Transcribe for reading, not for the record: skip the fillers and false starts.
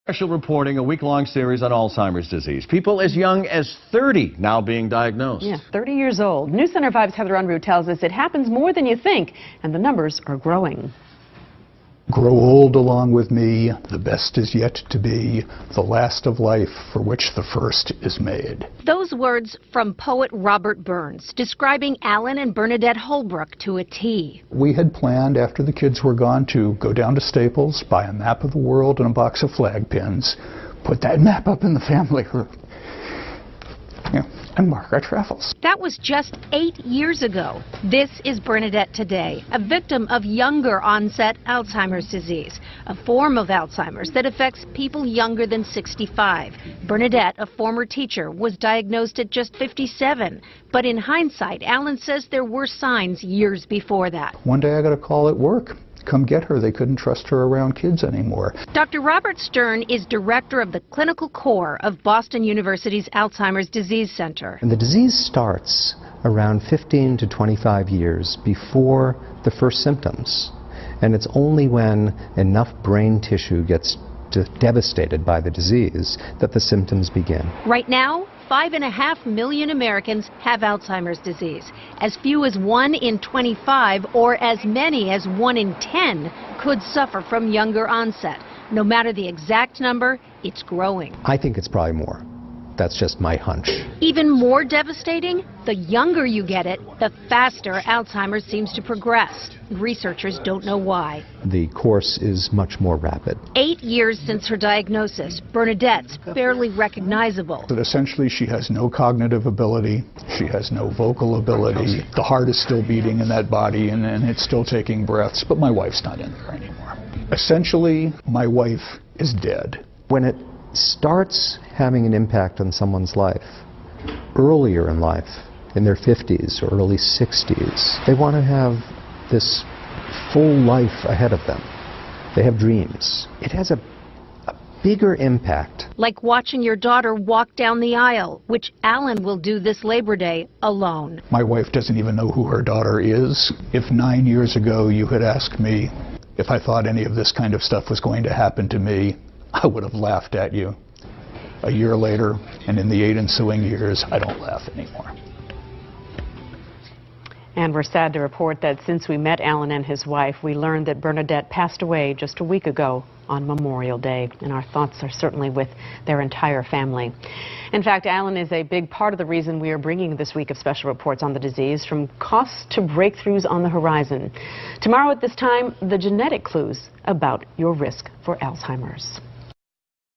Special reporting, a week-long series on Alzheimer's disease. People as young as 30 now being diagnosed. Yeah, 30 years old. News Center 5's Heather Unruh tells us it happens more than you think, and the numbers are growing. Grow old along with me, the best is yet to be, the last of life for which the first is made. Those words from poet Robert Burns, describing Alan and Bernadette Holbrook to a T. We had planned, after the kids were gone, to go down to Staples, buy a map of the world and a box of flag pins, put that map up in the family room, and mark our travels. That was just 8 years ago. This is Bernadette today, a victim of younger onset Alzheimer's disease, a form of Alzheimer's that affects people younger than 65. Bernadette, a former teacher, was diagnosed at just 57. But in hindsight, Alan says there were signs years before that. One day I got a call at work. Come get her. They couldn't trust her around kids anymore. Dr. Robert Stern is director of the clinical core of Boston University's Alzheimer's Disease Center. And the disease starts around 15 to 25 years before the first symptoms. And it's only when enough brain tissue gets devastated by the disease that the symptoms begin. Right now, 5.5 million Americans have Alzheimer's disease. As few as 1 in 25 or as many as 1 in 10 could suffer from younger onset. No matter the exact number, it's growing. I think it's probably more. That's just my hunch. Even more devastating, the younger you get it, the faster Alzheimer's seems to progress. Researchers don't know why. The course is much more rapid. 8 years since her diagnosis, Bernadette's barely recognizable. But essentially, she has no cognitive ability. She has no vocal ability. The heart is still beating in that body, and it's still taking breaths, but my wife's not in there anymore. Essentially, my wife is dead. When it starts having an impact on someone's life earlier in life, in their 50s or early 60s, they want to have this full life ahead of them. They have dreams. It has a bigger impact. Like watching your daughter walk down the aisle, which Alan will do this Labor Day alone. My wife doesn't even know who her daughter is. If 9 years ago you had asked me if I thought any of this kind of stuff was going to happen to me, I would have laughed at you. A year later, and in the 8 ensuing years, I don't laugh anymore. And we're sad to report that since we met Alan and his wife, we learned that Bernadette passed away just a week ago on Memorial Day. And our thoughts are certainly with their entire family. In fact, Alan is a big part of the reason we are bringing this week of special reports on the disease, from costs to breakthroughs on the horizon. Tomorrow at this time, the genetic clues about your risk for Alzheimer's.